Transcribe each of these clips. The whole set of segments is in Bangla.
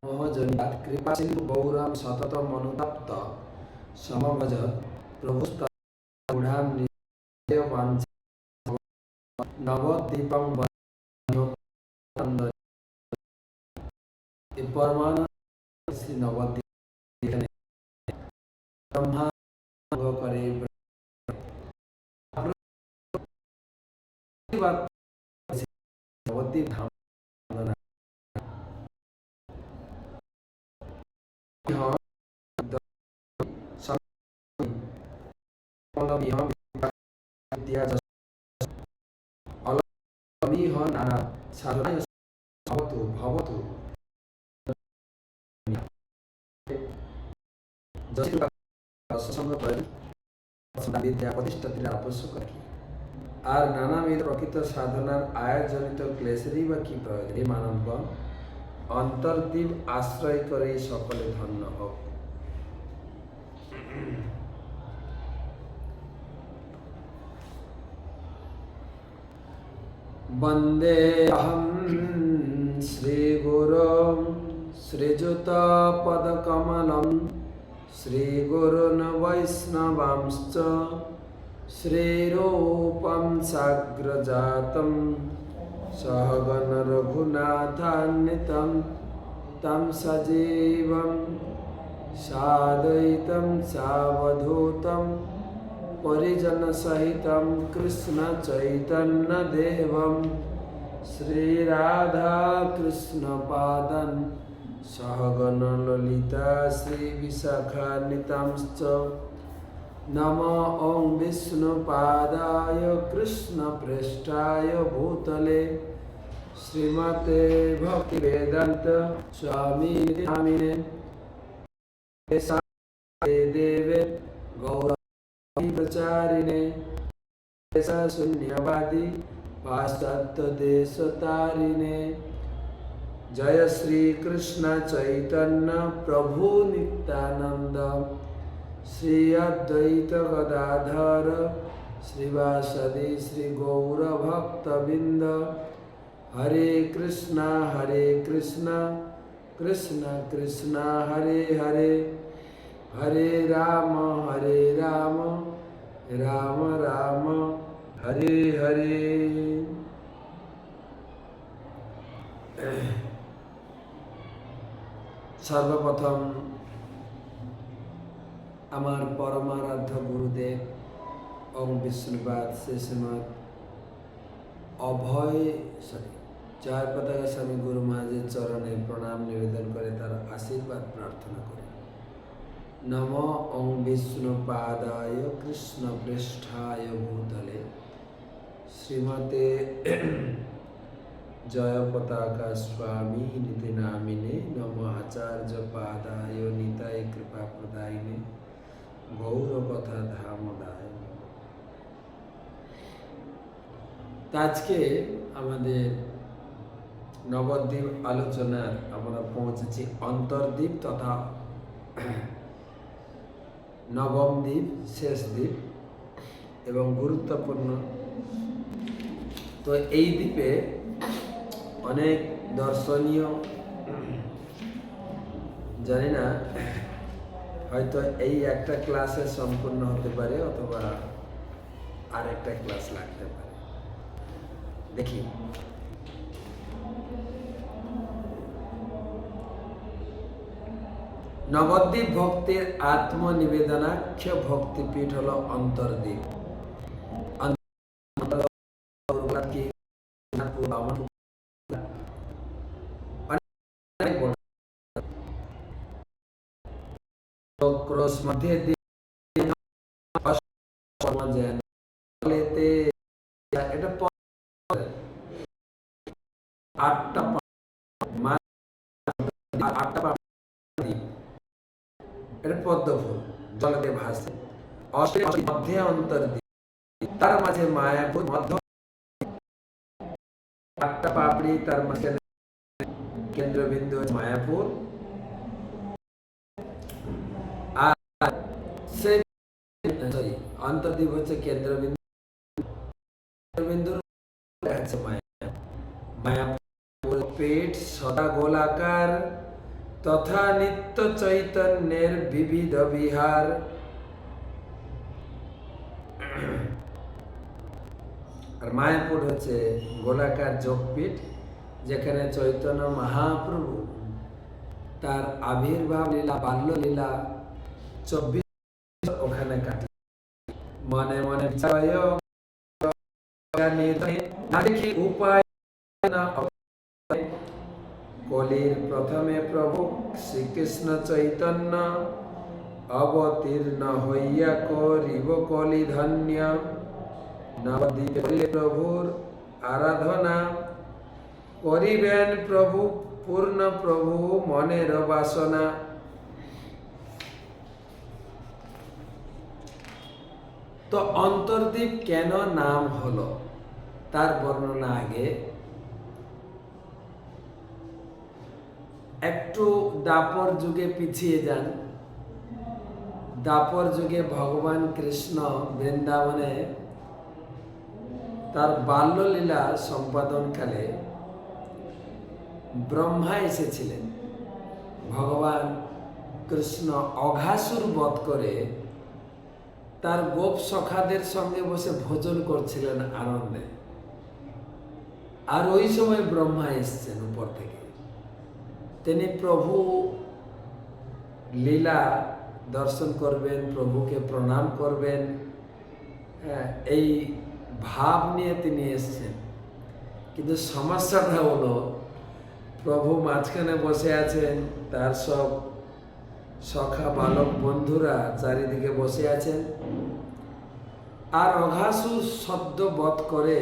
मोहजनित कृपासिन्धु गौरम सततम अनुतप्त समभज प्रभुस्तुढां नित्यवाञ्छा नवद्वीपं वन्दे परमानंद श्री नवद्वीप ब्रह्मा करे नवद्वीप धाम नाना साधनाय भवतु भवतु विद्या प्रतिष्ठा আবশ্যক কি আর নানাবিধ প্রকৃত সাধনার আয়োজনিত ক্লেশেরই বা কি প্রয়োজন হে মানবগণ অন্তর্দ্বীপ আশ্রয় করে সকলে ধন্য হোক। वन्दे अहं श्रीगुरुं श्रीयुतपदकमलं श्रीगुरुन् वैष्णवांश्च श्रीरूपं साग्रजातं सहगण रघुनाथान्वितं तं सजीवं साद्वैतं सावधूतं परिजन सहितं कृष्ण चैतन्य देवं श्री राधा कृष्ण पादं सहगण ललिता श्री विशाखान्वितांश्च नमो ओं विष्णुपादाय कृष्ण प्रेष्ठाय भूतले श्रीमते भक्तिवेदांत स्वामी नामिने देवे गौर प्रचारिणे शून्यवादी पाश्चात्य देश तारिणे जय श्री कृष्ण चैतन्य प्रभु नित्यानंद श्री अद्वैत गदाधर श्रीवासदि श्री गौर भक्तबिंद हरे कृष्ण कृष्ण कृष्ण हरे हरे हरे राम राम राम हरे हरे। सर्वप्रथम आमार परमाराध्य गुरुदेव ओं विष्णुपाद श्रीमद अभय जय पताका स्वामी गुरु महाराजेर चरणे प्रणाम निवेदन करे तार आशीर्वाद प्रार्थना करें। नमो ओं विष्णुपादाय कृष्ण प्रेष्ठाय भूतले श्रीमते जय पताका स्वामी नीति नामिने नमो आचार्य पादाय निताय कृपा प्रदायिने गौर कथा धामदाय। আজকে আমাদের নবদ্বীপ আলোচনার আমরা পৌঁছেছি অন্তর্দ্বীপ তথা নবম দ্বীপ শেষ দ্বীপ এবং গুরুত্বপূর্ণ। তো এই দ্বীপে অনেক দর্শনীয় জানি না হয়তো এই একটা ক্লাসে সম্পূর্ণ হতে পারে অথবা আর একটা ক্লাস লাগতে পারে। দেখি নবদ্বীপ ভক্তির আত্মনিবেদনাখ্য ভক্তিপীঠ হল অন্তর্দ্বীপ। ক্রোশ মধ্যে এটা আটটা এটা পদ্মফুল জলতে ভাসে মধ্যে অন্তর্দ্বীপ তার মাঝে মায়াপুর মধ্য আটটা পাপড়ি তার মাঝে কেন্দ্রবিন্দু মায়াপুর আর সেই অন্তর্দ্বীপ হচ্ছে কেন্দ্রবিন্দু মায়াপুর পেট সদা গোলাকার। তথা নিত্য চৈতন্যের বিবিধ বিহার। আর মায়াপুর হচ্ছে গোলাকার যোগপীঠ, যেখানে চৈতন্য মহাপ্রভু তার আবির্ভাব লীলা, বাল্য লীলা 24 ওখানে কাটে। মনে মনে দেখি উপায় না, কলির প্রথমে প্রভু শ্রীকৃষ্ণ চৈতন্য অবতীর্ণ হইয়া করিব কলি ধন্য। নবদ্বীপে প্রভুর আরাধনা করিবেন প্রভু পূর্ণ প্রভু মনের বাসনা। তো অন্তর্দ্বীপ কেন নাম হলো তার বর্ণনা আগে একটু দাপর যুগে পিছিয়ে যান। দাপর যুগে ভগবান কৃষ্ণ বৃন্দাবনে তার বাল্যলীলা সম্পাদনকালে ব্রহ্মা এসেছিলেন। ভগবান কৃষ্ণ অঘাসুর বধ করে তার গোপ সখাদের সঙ্গে বসে ভোজন করছিলেন আনন্দে। আর ওই সময় ব্রহ্মা এসছেন উপর থেকে। তিনি প্রভু লীলা দর্শন করবেন, প্রভুকে প্রণাম করবেন, এই ভাব নিয়ে তিনি এসছেন। কিন্তু সমস্যাটা হলো প্রভু মাঝখানে বসে আছেন, তার সব সখা বালক বন্ধুরা চারিদিকে বসে আছেন। আর অঘাসুর সদ্য বধ করে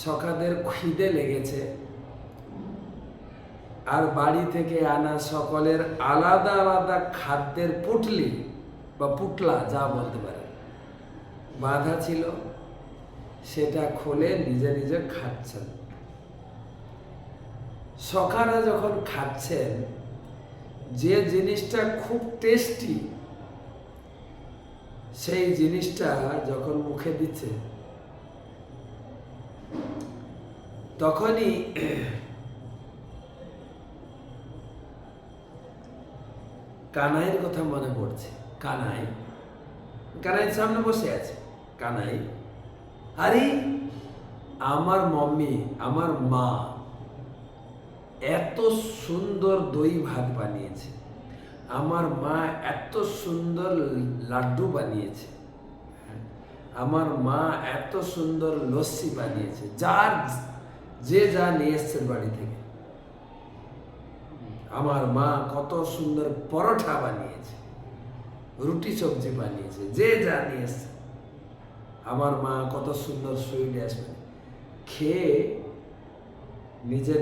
সখাদের খিদে লেগেছে, আর বাড়ি থেকে আনা সকলের আলাদা আলাদা খাদ্যের পুটলি বা পুটলা যা বলতে পারে বাঁধা ছিল, সেটা খুলে নিজে নিজে খাচ্ছেন। সখারা যখন খাচ্ছেন, যে জিনিসটা খুব টেস্টি সেই জিনিসটা যখন মুখে দিচ্ছে, তখনই কানাইয়ের কথা মনে পড়ছে। কানাইয়ের সামনে বসে আছে। কানাই, আরে আমার মম্মি, আমার মা এত সুন্দর দই ভাত বানিয়েছে, আমার মা এত সুন্দর লাড্ডু বানিয়েছে, আমার মা এত সুন্দর লস্যি বানিয়েছে, যে যা নিয়ে এসছেন বাড়ি থেকে। আমার মা কত সুন্দর পরোটা বানিয়েছে, রুটি সবজি বানিয়েছে, যে যা নিয়ে এসছে। আমার মা কত সুন্দর সুইট আসবে। খেয়ে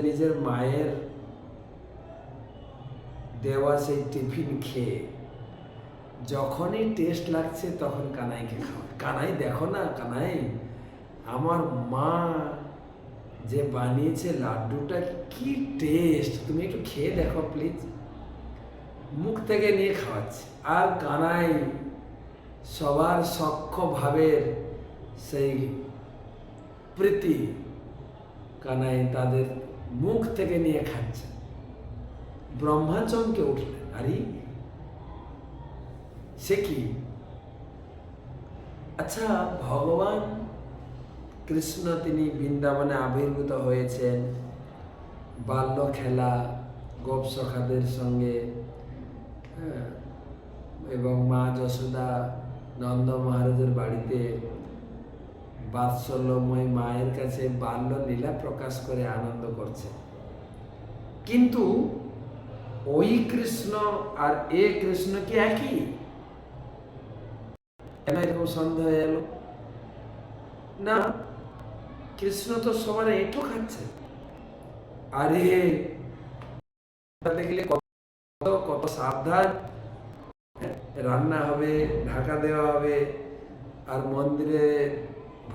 নিজের মায়ের দেওয়া সেই টিফিন খেয়ে যখনই টেস্ট লাগছে তখন কানাইকে খাওয়া। কানাই, দেখো না কানাই, আমার মা যে বানিয়েছে লাড্ডুটা কি টেস্ট, তুমি একটু খেয়ে দেখো প্লিজ। মুখ থেকে নিয়ে খাওয়াচ্ছে। আর কানাই সবার সখ্য ভাবের সেই প্রীতি, কানাই তাদের মুখ থেকে নিয়ে খাচ্ছে। ব্রহ্মা চমকে উঠলেন, আরে সে কি? আচ্ছা, ভগবান কৃষ্ণ তিনি বৃন্দাবনে আবির্ভূত হয়েছেন, বাল্য খেলা গোপ সখাদের সঙ্গে, এবং মা যশোদা নন্দ মহারাজের বাড়িতে বাৎসল্যময় মায়ের কাছে বাল্য লীলা প্রকাশ করে আনন্দ করছে। কিন্তু ওই কৃষ্ণ আর এ কৃষ্ণ কি একই? কেন এরকম সন্দেহ এলো? না, কৃষ্ণ তো সবার এঁটো খাচ্ছে। আরে দেখলে কত সাবধান, রান্না হবে, ঢাকা দেওয়া হবে, আর মন্দিরে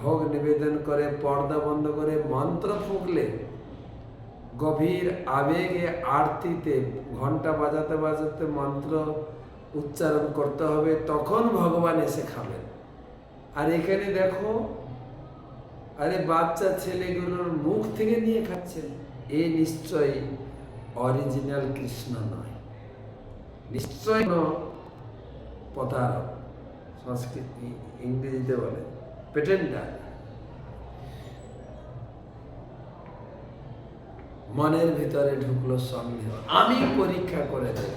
ভোগ নিবেদন করে পর্দা বন্ধ করে মন্ত্র ফুঁকলে গভীর আবেগে আরতিতে ঘন্টা বাজাতে বাজাতে মন্ত্র উচ্চারণ করতে হবে, তখন ভগবান এসে খাবেন। আর এখানে দেখো, আরে বাচ্চা ছেলেগুলোর মুখ থেকে নিয়ে খাচ্ছেন। এ নিশ্চয়ই অরিজিনাল কৃষ্ণ নয়, নিশ্চয় কোনো প্রতারক, সংস্কৃত ইংরেজিতে বলে প্রেটেন্ডার। মনের ভিতরে ঢুকলো সন্দেহ, আমি পরীক্ষা করে দেব।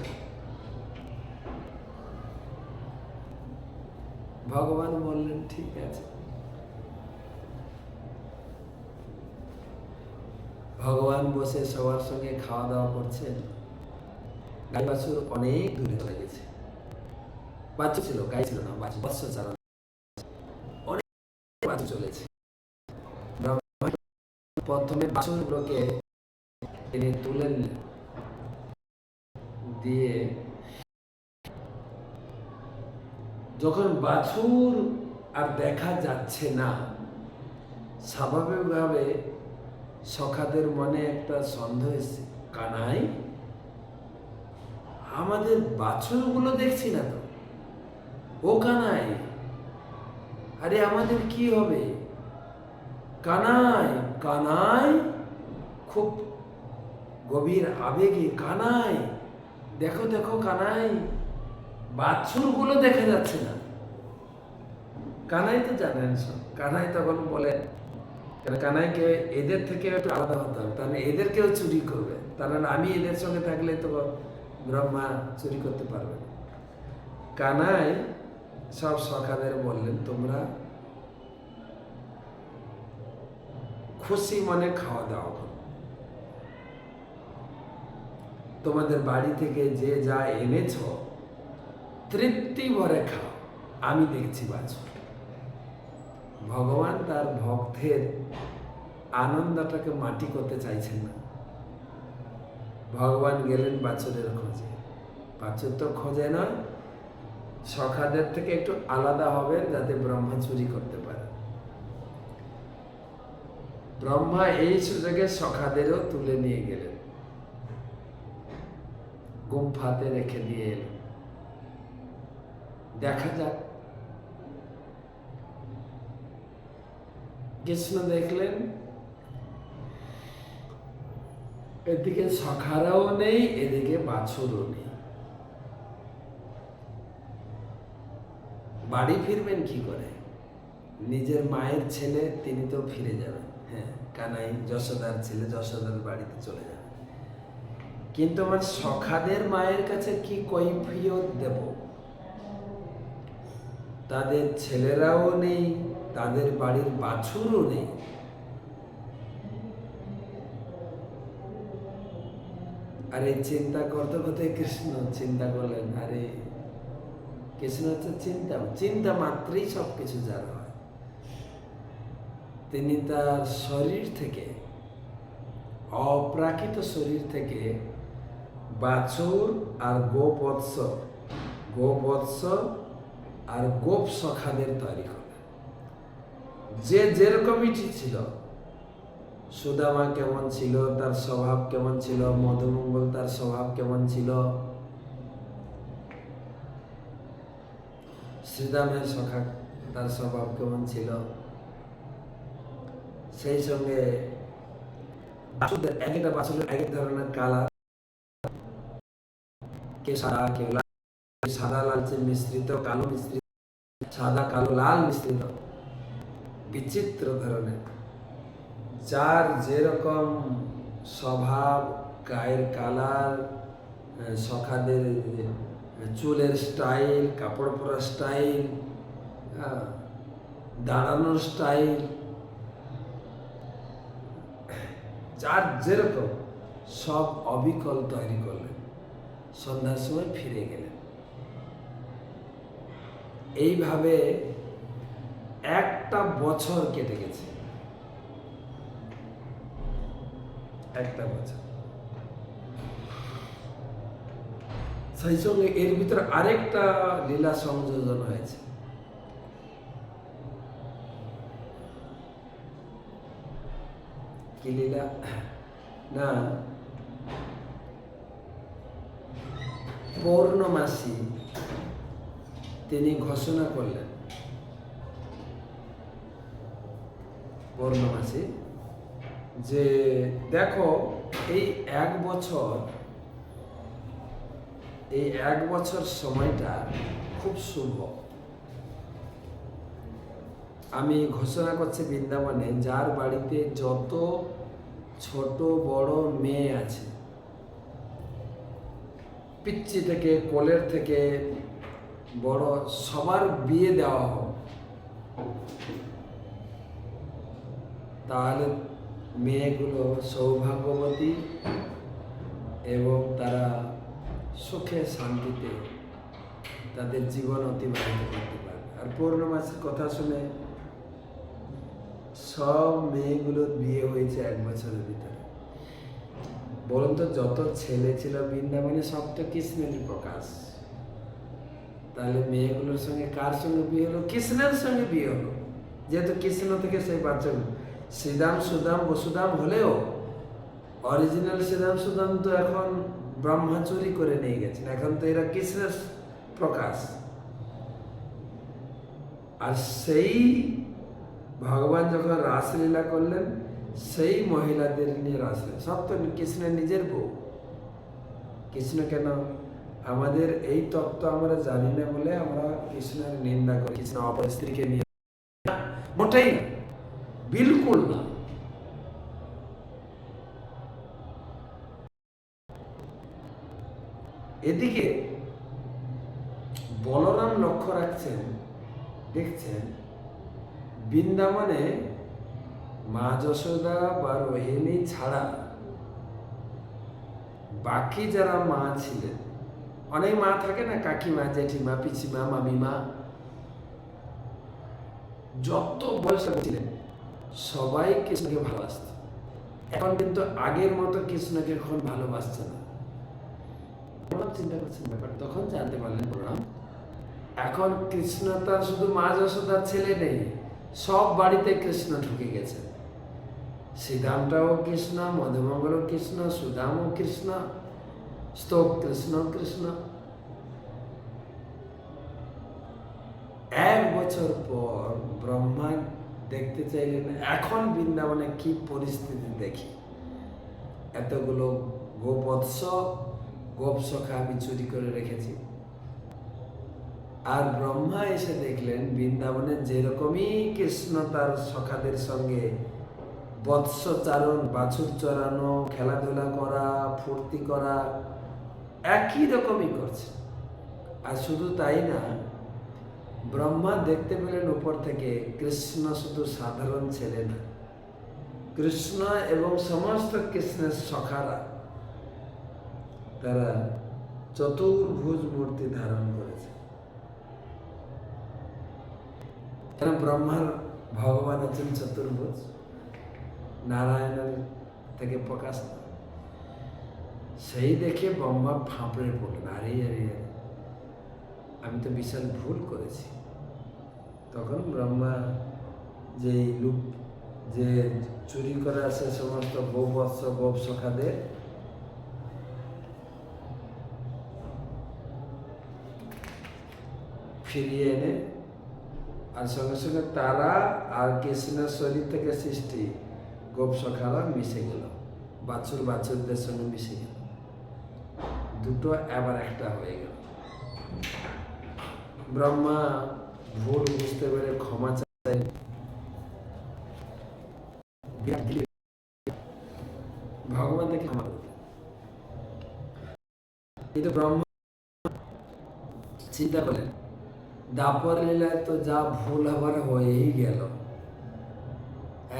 ভগবান বললেন ঠিক আছে। ভগবান বসে সবার সঙ্গে খাওয়া দাওয়া করছেন। গাই বাছুর অনেক দূরে চলে গেছে। বাছুর ছিল, গাই ছিল না, বাছুর বৎস চালানো অনেক বাছুর চলেছে। প্রথমে বাছুরগুলোকে তিনি তুলে দিয়ে যখন বাছুর আর দেখা যাচ্ছে না, স্বাভাবিকভাবে সখাদের মনে একটা সন্দেহ এসেছে, কানাই আমাদের বাছুরগুলো দেখছি না তো, ও কানাই, আরে আমাদের কি হবে? কানাই, কানাই খুব গভীর আবেগে, কানাই দেখো দেখো কানাই, বাছুরগুলো দেখা যাচ্ছে না। কানাই তো জানেন সব। কানাই তখন বলে, কানাইকে এদের থেকে একটু আলাদা হতে হবে, তাহলে এদেরকেও চুরি করবে, তাহলে আমি এদের সঙ্গে থাকলে তো ব্রহ্মা চুরি করতে পারবে না। কানাই সব সখাদের বললেন, তোমরা খুশি মনে খাওয়া দাওয়া করো, তোমাদের বাড়ি থেকে যে যা এনেছ তৃপ্তি ভরে খাও, আমি দেখছি বাছুর। ভগবান তার ভক্তের আনন্দটাকে মাটি করতে চাইছেন না। ভগবান গেলেন বাছুরের খোঁজে। বাছুর তো খোঁজে না, সখাদের থেকে একটু আলাদা হবে যাতে ব্রহ্মা চুরি করতে পারে। ব্রহ্মা এই সুযোগে সখাদেরও তুলে নিয়ে গেলেন, গুম্ফাতে রেখে দিয়ে এলেন। দেখা যাক। কৃষ্ণ দেখলেন এদিকে সখারাও নেই, এদিকে বাছুরও নেই। বাড়ি ফিরবেন কি করে? নিজের মায়ের ছেলে তিনি তো ফিরে যাবেন, হ্যাঁ, কানাই যশোদার ছেলে, যশোদার বাড়িতে চলে যাবে। কিন্তু আমার সখাদের মায়ের কাছে কি কৈফিয়ত দেব? তাদের ছেলেরাও নেই, তাদের বাড়ির বাছুরও নেই। আরে চিন্তা করতে করতে কৃষ্ণ চিন্তা করলেন, আরে কৃষ্ণ হচ্ছে চিন্তা, চিন্তা মাত্রই সবকিছু যার হয়। তিনি তার শরীর থেকে, অপ্রাকৃত শরীর থেকে বাছুর আর গোবৎস আর গোপ সখাদের তৈরি করলেন। যে যেরকমই ছিল, সুদামা কেমন ছিল, তার স্বভাব কেমন ছিল, মধুমঙ্গল তার স্বভাব কেমন ছিল, শ্রীদামের সখা তার স্বভাব কেমন ছিল, সেই সঙ্গে এক একটা বাছুরের এক এক ধরনের কালার, কে সাদা, কেউ লাল, সাদা লালচে মিশ্রিত, কালো মিশ্রিত, সাদা কালো লাল মিশ্রিত, বিচিত্র ধরনের, যার যেরকম স্বভাব, গায়ের কালার, সখাদের চুলের স্টাইল, কাপড় পরার স্টাইল, দাঁড়ানোর স্টাইল, যার যেরকম সব অবিকল তৈরি করলেন। সন্ধ্যার সময় ফিরে গেলেন। এইভাবে একটা বছর কেটে গেছে, একটা বছর। সেই সঙ্গে এর ভিতরে আরেকটা লীলা সংযোজন হয়েছে। কি লীলা? না, পৌর্ণমাসী তিনি ঘোষণা করলেন, পৌর্ণমাসী, যে দেখো এই এক বছর সময়টা খুব শুভ। আমি ঘোষণা করছি বৃন্দাবনে যার বাড়িতে যত ছোট বড় মেয়ে আছে, পিচ্চি থেকে কোলের থেকে বড়, সবার বিয়ে দেওয়া হোক, তাহলে মেয়েগুলো সৌভাগ্যবতী এবং তারা সুখে শান্তিতে তাদের জীবন অতিবাহিত করতে পারে। আর পূর্ণমাসের কথা শুনে সব মেয়েগুলোর বিয়ে হয়েছে এক বছরের ভিতরে। বলুন তো, যত ছেলে ছিল বৃন্দাবনে সব তো কৃষ্ণেরই প্রকাশ, তাহলে মেয়েগুলোর সঙ্গে কার সঙ্গে বিয়ে হলো? কৃষ্ণের সঙ্গে বিয়ে হলো, যেহেতু কৃষ্ণ থেকে সেই বাচ্চাগুলো। শ্রীদাম সুদাম বসুদাম হলেও অরিজিনাল শ্রীদাম সুদাম তো এখন ব্রহ্মা চুরি করে নিয়ে গেছেন, এখন তো এরা কৃষ্ণের প্রকাশ। আর সেই ভগবান যখন রাসলীলা করলেন, সেই মহিলাদের নিয়ে রাসলীলা, সব তো কৃষ্ণের নিজের বউ। কৃষ্ণ কেন? আমাদের এই তত্ত্ব আমরা জানি না বলে আমরা কৃষ্ণের নিন্দা করি, কৃষ্ণ অপর স্ত্রীকে নিয়ে, মোটেই না, বিলকুল না। এদিকে বলরাম লক্ষ্য রাখছেন, দেখছেন বৃন্দাবনে মা যশোদা বা রোহিণী ছাড়া বাকি যারা মা ছিলেন, অনেক মা থাকে না, কাকিমা, জেঠিমা, পিসিমা, মামিমা, যত বয়স ছিলেন সবাই কৃষ্ণকে ভালোবাসত। এখন কিন্তু আগের মতো কৃষ্ণকে এখন ভালোবাসছে না। চিন্তা করছেন ব্যাপার, তখন জানতে পারলেন বলরাম, এখন কৃষ্ণ তার শুধু মা যশোদার ছেলে নেই, সব বাড়িতে কৃষ্ণ ঢুকে গেছে। শ্রীদামটাও কৃষ্ণ, মধুমঙ্গলও কৃষ্ণ, সুদামও কৃষ্ণ, স্তব কৃষ্ণ কৃষ্ণ। এক বছর পর ব্রহ্মা দেখতে চাইলেন এখন বৃন্দাবনে কি পরিস্থিতি দেখি। এতগুলো গোবৎস গোপসখা আমি চুরি করে রেখেছি। আর ব্রহ্মা এসে দেখলেন বৃন্দাবনে যেরকমই কৃষ্ণ তার সখাদের সঙ্গে বৎসচারণ, বাছুর চড়ানো, খেলাধুলা করা, ফুর্তি করা, একই রকমই করছে। আর শুধু তাই না, ব্রহ্মা দেখতে পেলেন উপর থেকে কৃষ্ণ শুধু সাধারণ ছেলে না, কৃষ্ণ এবং সমস্ত কৃষ্ণের সখারা তারা চতুর্ভুজ মূর্তি ধারণ করেছে। কারণ ব্রহ্মার ভগবান আছেন চতুর্ভুজ, নারায়ণের থেকে প্রকাশ। সেই দেখে ব্রহ্মা ফাঁপড়ে পড়লেন, আরে আরে আমি তো বিশাল ভুল করেছি। তখন ব্রহ্মা যে চুরি করে আসে সমস্ত গোবৎস গোপসখাদের ফিরিয়ে এনে, আর সঙ্গে সঙ্গে তারা আর কৃষ্ণের শরীর থেকে সৃষ্টি গোপসখারা মিশে গেল, বাছুরদের সঙ্গে মিশে গেল, দুটো এবার একটা হয়ে গেল। ব্রহ্মা ভুল বুঝতে পেরে ক্ষমা চাই, ভগবান থেকে ক্ষমা করবে। কিন্তু ব্রহ্মা চিন্তা করলেন, দাপর লীলায় তো যা ভুল হবার হয়েই গেল,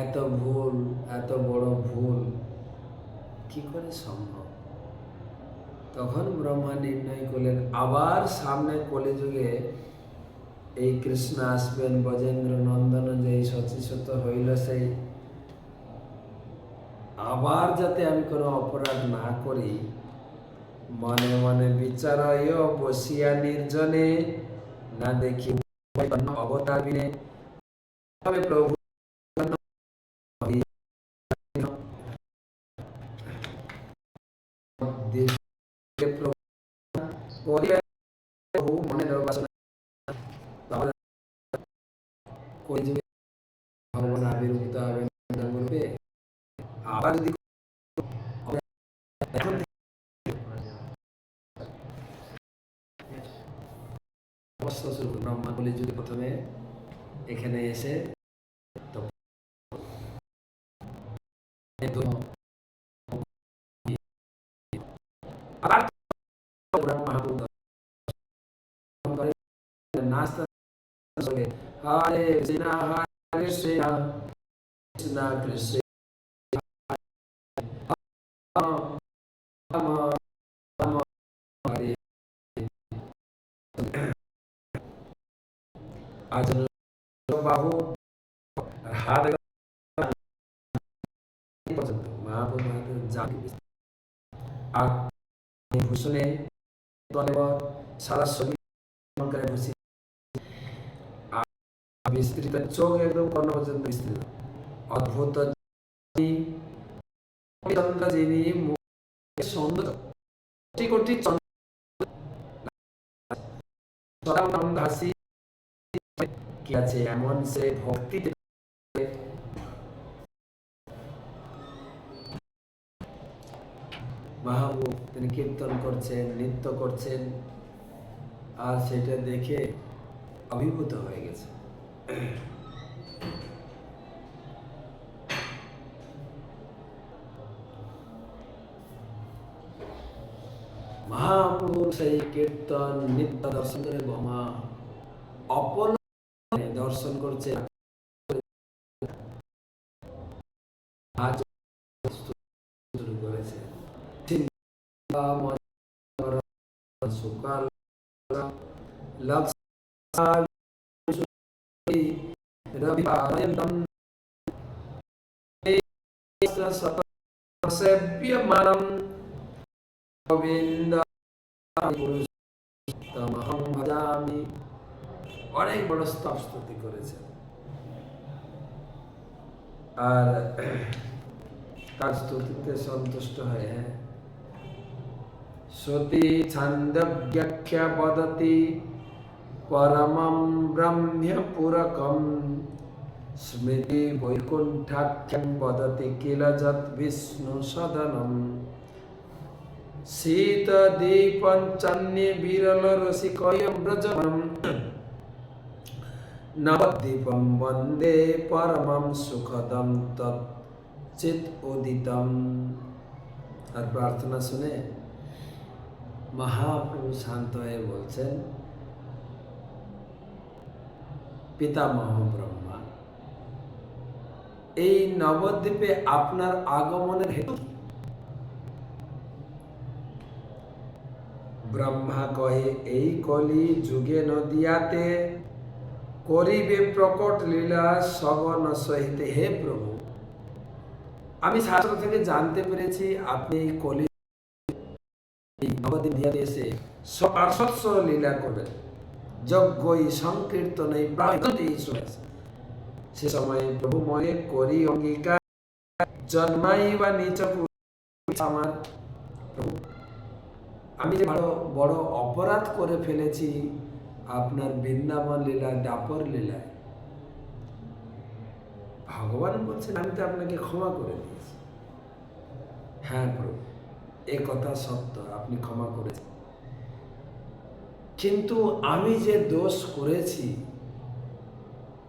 এত ভুল, এত বড় ভুল কি করে সম্ভব? তখন ব্রহ্মা নির্ণয় করলেন আবার সামনে কলিযুগে এই কৃষ্ণ আসবেন, ব্রজেন্দ্র নন্দন যে সচিশত হইল, সেই আবার যাতে আমি কোনো অপরাধ না করি, মনে মনে বিচারয় বসিয়া নির্জনে, না দেখি অবতার বিনে, তবে প্রভু ভগবান আবির্ভূত হবেন, আবার যদি তপস্যা শুরু করল। ব্রহ্মাগুলি যদি প্রথমে এখানে এসে নাস্তা হরে কৃষ্ণ হরে কৃষ্ণ কৃষ্ণ কৃষ্ণ আজ বাহু হাত পর্যন্ত মহাপ্রভু জাতি আর ভূষণে সারা শরীর ভূষি বিস্তৃত চোখ একদম কর্ণ পর্যন্ত বিস্তৃত অদ্ভুত চন্দ্র যিনি সৌন্দর্য কোটি কোটি চন্দ্র হাসি কি আছে এমন সে ভক্তি মহাপ্রভু তিনি কীর্তন করছেন, নৃত্য করছেন, আর সেটা দেখে অভিভূত হয়ে গেছে। মহাপ্রভুর সেই কীর্তন নৃত্য দর্শন করে ব্রহ্মা অপর দর্শন করছে। আজ শুরু করেছে অনেক বড় স্তব স্তুতি করেছে। আর তার স্তুতিতে সন্তুষ্ট হয়ে সতী ছন্দব্যাখ্যা বদতি পরমম ব্রহ্মপুরকম স্মৃতি বৈকুণ্ঠাখ্যং বদতি কিল যৎ বিষ্ণু সদনম শীত দীপঞ্চন্যে বিরল রসিকয়ম ব্রজমম নবদ্বীপম বন্দে পরমম সুখদম তৎ চিত উদিতম। আর প্রার্থনা শুনে মহাপ্রভু শান্ত হয়ে বলছেন, পিতামহ ব্রহ্মা, এই নবদ্বীপে আপনার আগমনের হেতু? ব্রহ্মা কহে, এই কলি যুগে নদিয়াতে করিবে প্রকট লীলা সগন সহিতে। হে প্রভু, আমি শাস্ত্র থেকে জানতে পেরেছি আপনি এই কলি নবদ্বীপ এসে পার্শ্বস্ব লীলা করবেন, যজ্ঞই সংকীর্তনে সে সময় প্রভু মনে করি অঙ্গীকার জন্মাইবা নিচ আমার প্রভু, আমি যে বড় অপরাধ করে ফেলেছি আপনার বৃন্দাবন লীলা ডাপর লীলায়। ভগবান বলছেন আমি তো আপনাকে ক্ষমা করে দিয়েছি। হ্যাঁ প্রভু, এ কথা সত্য, আপনি ক্ষমা করেছেন, কিন্তু আমি যে দোষ করেছি,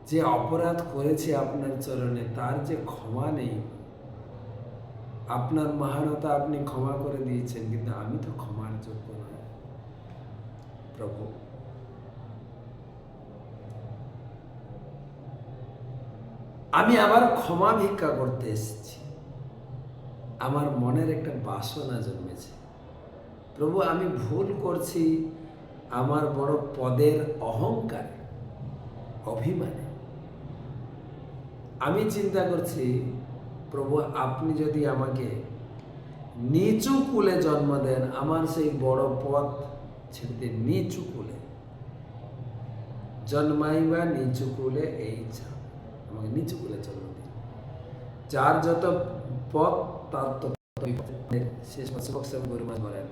যে অপরাধ করেছি আপনার চরণে, তার যে ক্ষমা নেই। আপনার মহানতা আপনি ক্ষমা করে দিয়েছেন, কিন্তু আমি তো ক্ষমার যোগ্য নয় প্রভু। আমি আবার ক্ষমা ভিক্ষা করতে এসেছি। আমার মনের একটা বাসনা জন্মেছে প্রভু, আমি ভুল করছি আমার বড় পদের অহংকার অভিমানে। আমি চিন্তা করছি প্রভু, আপনি যদি আমাকে নিচু কুলে জন্ম দেন, আমার সেই বড় পদ ছেড়ে নিচু কুলে জন্মাইবা, নিচু কুলে এই ইচ্ছা, আমাকে নিচু কুলে জন্ম দিন। যার যত পথ তার তত শেষ মাসে গরুমাস বলেন,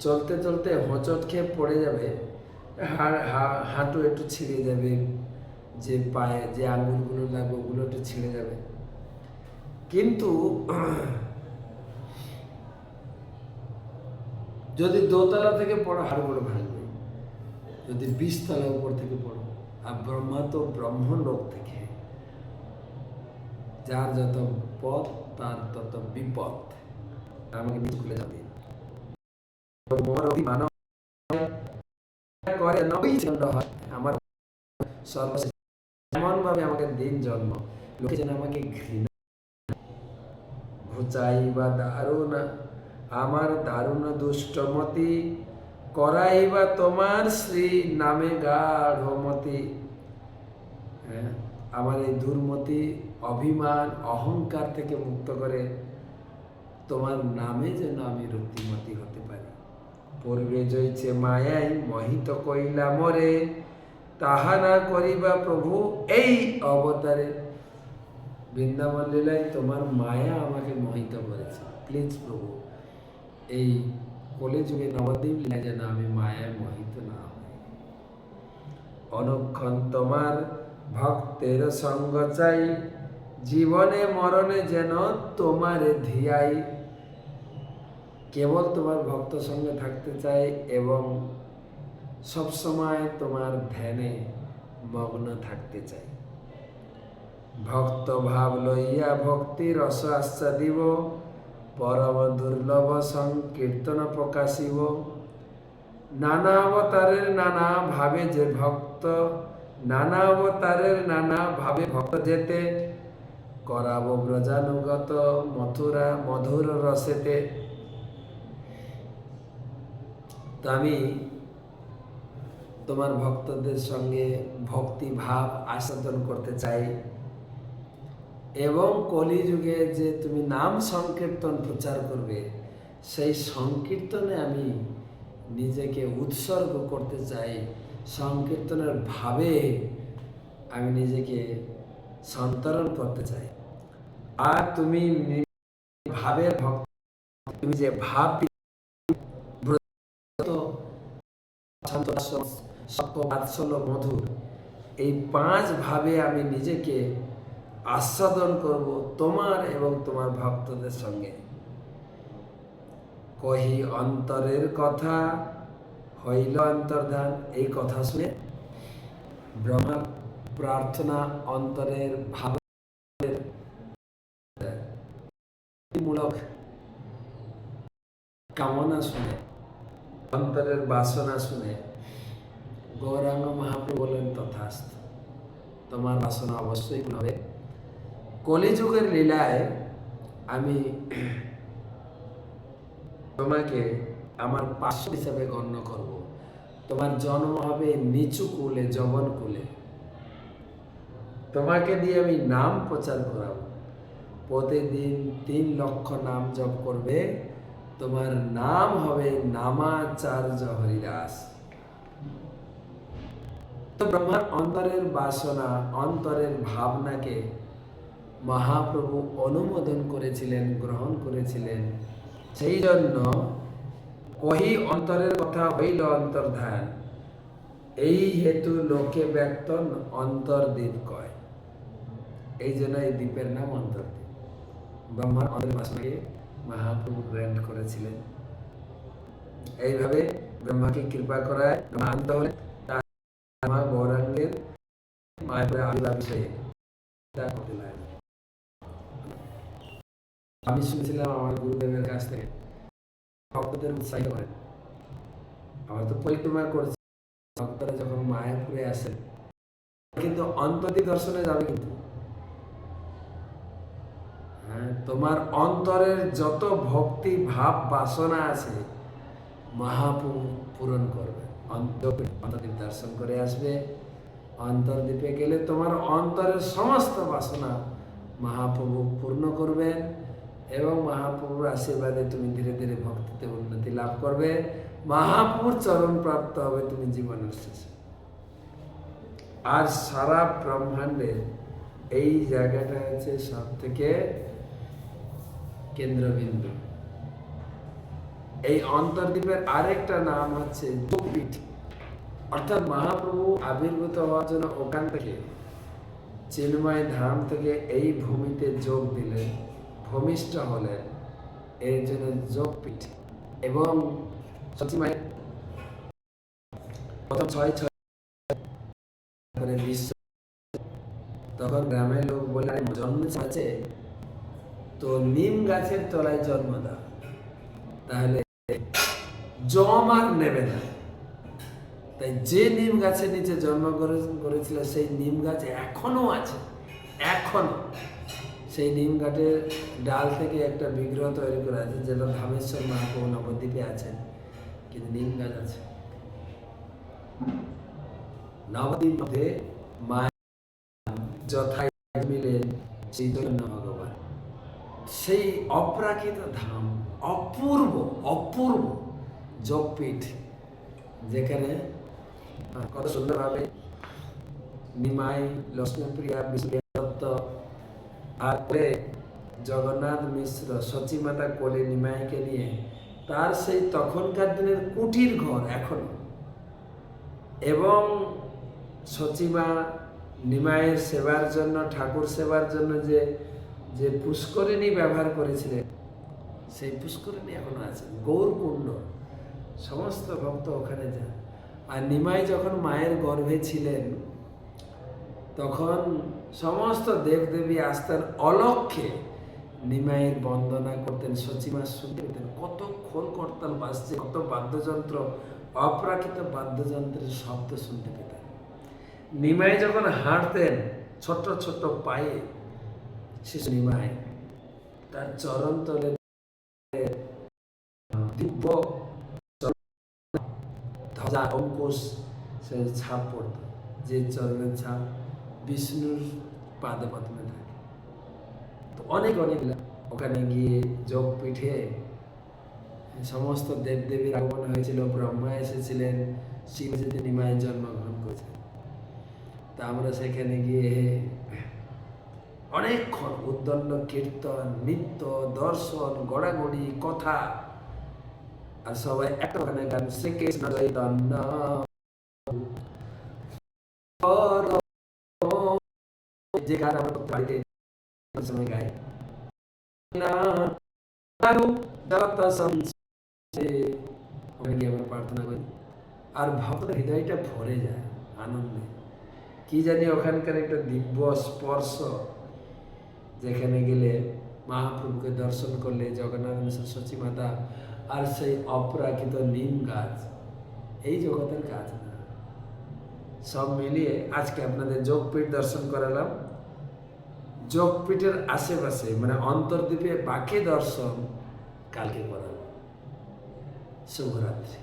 চলতে চলতে হোঁচট খেয়ে পড়ে যাবে, হাঁটু একটু ছিঁড়ে যাবে, যে পায়ে যে আঙুলগুলো লাগবে ওগুলো একটু ছিঁড়ে যাবে, কিন্তু যদি দোতলা থেকে পড়া হাড়গোড় ভাঙবে। যদি 20 তলা উপর থেকে পড়ো, আর ব্রহ্মা তো ব্রহ্মলোক থেকে, যার যত পথ তার তত বিপদ। আমাকে নিচে খুলে যাবে মানব করে 90 সেকেন্ড হয় আমার সর্বশেষ এমন ভাবে আমাকে দিন জন্ম, লোকে যেন আমাকে ঘৃণা ঘুচাইবা দারুণ আমার দারুণ দুষ্টমতি, করাইবা তোমার শ্রী নামে গাঢ়মতি। আমার এই দুর্মতি, অভিমান, অহংকার থেকে মুক্ত করে তোমার নামে যেন আমি রক্তিমতি হতে পারি। পূর্বে জয়ছে মায়াই মোহিত কইলা মরে, তাহা না করিবা প্রভু এই অবতারে। বৃন্দাবন লীলায় তোমার মায়া আমাকে মোহিত করেছে, প্লিজ প্রভু এই কলিযুগে নবদ্বীপ লীলায় যেন আমি মায়ায় মোহিত না হই। অনুক্ষণ তোমার ভক্তের সঙ্গ চাই, জীবনে মরণে যেন তোমারে ধিয়াই। কেবল তোমার ভক্ত সঙ্গে থাকতে চাই এবং সবসময় তোমার ধ্যানে মগ্ন থাকতে চাই। ভক্ত ভাব লইয়া ভক্তি রস আস্বাদিব, পরম দুর্লভ সংকীর্তন প্রকাশিব। নানা অবতারের নানা ভাবে যে ভক্ত, নানা অবতারের নানা ভাবে ভক্ত যেতে, করাব ব্রজানুগত মথুরা মধুর রসেতে। তো আমি তোমার ভক্তদের সঙ্গে ভক্তি ভাব আস্বাদন করতে চাই এবং কলিযুগে যে তুমি নাম সংকীর্তন প্রচার করবে, সেই সংকীর্তনে আমি নিজেকে উৎসর্গ করতে চাই। সংকীর্তনের ভাবে আমি নিজেকে সন্তরণ করতে চাই। আর তুমি ভাবের ভক্ত, তুমি যে ভাব বাৎসল্য মধুর, এই 5 ভাবে আমি নিজেকে আস্বাদন করব তোমার এবং তোমার ভক্তদের সঙ্গে। কহি অন্তরের কথা হইল অন্তর্ধান। এই কথা শুনে ব্রহ্মার প্রার্থনা, অন্তরের ভাবের মূলক কামনা শুনে, অন্তরের বাসনা শুনে গৌরাঙ্গ মহাপ্রভু বলেন তথাস্তু, তোমার বাসনা অবশ্যই হবে। কলিযুগের লীলায় আমি তোমাকে আমার পার্শ্ব হিসাবে গণ্য করব। তোমার জন্ম হবে নিচু কুলে, জবন কুলে। তোমাকে দিয়ে আমি নাম প্রচার করাবো। প্রতিদিন 3 লক্ষ নাম জপ করবে, তোমার নাম হবে নামাচার্য হরিদাস। ব্রহ্মার অন্তরের বাসনা, অন্তরের ভাবনাকে মহাপ্রভু অনুমোদন করেছিলেন, গ্রহণ করেছিলেন। সেই জন্য কহি অন্তরের কথা হইল অন্তর্ধান, এই হেতু লোকে ব্যক্ত অন্তর্দ্বীপ কয়। এই জন্য এই দ্বীপের নাম অন্তর্দ্বীপ। ব্রহ্মার অন্তরের বাসনাকে মহাপ্রভু গ্রহণ করেছিলেন। এইভাবে ব্রহ্মাকে কৃপা করায় আনতে হলে মা গৌরাঙ্গের মায়ের আবির্ভাব বিষয়ে করতে লাগে। আমি শুনেছিলাম আমার গুরুদেবের কাছ থেকে ভক্তদের উৎসাহিত করেন। আমার তো পরিক্রমা করছে, ভক্তরা যখন মায়াপুরে আসেন কিন্তু অন্তর্দ্বীপ দর্শনে যাবে, কিন্তু তোমার অন্তরের যত ভক্তি ভাব বাসনা আছে মহাপ্রভু পূরণ করবে। অন্তর্দ্বীপ দর্শন করে আসবে। অন্তর্দ্বীপে গেলে তোমার অন্তরের সমস্ত বাসনা মহাপ্রভু পূর্ণ করবেন এবং মহাপ্রভুর আশীর্বাদে তুমি ধীরে ধীরে ভক্তিতে উন্নতি লাভ করবে। মহাপ্রভুর চরণ প্রাপ্ত হবে তুমি জীবনের শেষে। আর সারা ব্রহ্মাণ্ডের এই জায়গাটা হচ্ছে সব থেকে কেন্দ্রবিন্দু। এই অন্তর্দ্বীপের আরেকটা নাম হচ্ছে যোগপীঠ। অর্থাৎ মহাপ্রভু আবির্ভূত হওয়ার জন্য ওখান থেকে চিন্ময় ধাম থেকে এই ভূমিতে যোগ দিলেন, ভূমিষ্ঠ হলেন, এর জন্য যোগপীঠ। এবং প্রথম 6 করে বিশ্ব, তখন গ্রামের লোক বলে জন্ম আছে তো নিম গাছের তলায় জন্ম দাও, তাহলে জম আর নেবে না। তাই যে নিম গাছের নিচে জন্মগ্রহণ করেছিল সেই নিম গাছ এখনো আছে, এখনো সেই নিম গাছের ডাল থেকে একটা বিগ্রহ তৈরি করা আছে, যেটা ধামেশ্বর মহাপ্রভু নবদ্বীপে আছেন, কিন্তু নিম গাছ আছে। নবদ্বীপ মধ্যে মায়ের যথায় মিলেন চৈতন্য ভগবান, সেই অপ্রাকৃত ধাম, অপূর্ব অপূর্ব যোগপীঠ, যেখানে কত সুন্দরভাবে নিমাই, লক্ষ্মীপ্রিয়া, বিষ্ণু দত্ত আর জগন্নাথ মিশ্র সচিমাতা কোলে নিমাইকে নিয়ে তার সেই তখনকার দিনের কুটির ঘর এখন, এবং সচিমা নিমাইয়ের সেবার জন্য, ঠাকুর সেবার জন্য যে যে পুষ্করিণী ব্যবহার করেছিলেন, সেই পুষ্করিণী এখনো আছে, গৌরকুণ্ড। সমস্ত ভক্ত ওখানে যান। আর নিমাই যখন মায়ের গর্ভে ছিলেন তখন সমস্ত দেবদেবী আসতেন অলক্ষ্যে নিমাইয়ের বন্দনা করতেন, সচিমা শুনতে পেতেন, কত খোল করতাল বাজছে, কত বাদ্যযন্ত্র, অপ্রাকৃত বাদ্যযন্ত্রের শব্দ শুনতে পেতেন। নিমাই যখন হাঁটতেন ছোট্ট ছোট্ট পায়ে, শিশু নিমাই তার চরণ তলে দিব্য ধ্বজা অঙ্কুশ সে ছাপ পড়ত, যে চরণের ছাপ বিষ্ণুর পাদে পদ্মে থাকে। তো অনেক অনেক ওখানে গিয়ে যোগপীঠে সমস্ত দেবদেবীর আগমন হয়েছিল, ব্রহ্মা এসেছিলেন, শিব যদি নিমায়ের জন্মগ্রহণ করেছেন। তা আমরা সেখানে গিয়ে অনেকক্ষণ উদ্দণ্ড কীর্তন, নৃত্য, দর্শন, গড়াগড়ি, কথা, আর সবাই একটা ওখানে গান, শ্রীকৃষ্ণ চৈতন্য যে গান আমরা বাড়িতে সময় গাই না, ওখানে গিয়ে আমরা প্রার্থনা করি, আর ভক্তের হৃদয়টা ভরে যায় আনন্দে। কি জানি ওখানকার একটা দিব্য স্পর্শ, যেখানে গেলে মহাপ্রভুকে দর্শন করলে, জগন্নাথ মিশ্র সচিমাতা আর সেই অপ্রাকৃত নিম গাছ, এই জগতের গাছ না। সব মিলিয়ে আজকে আপনাদের যোগপীঠ দর্শন করালাম। যোগপীঠের আশেপাশে মানে অন্তর্দ্বীপে বাকি দর্শন কালকে করাবো। শুভরাত্রি।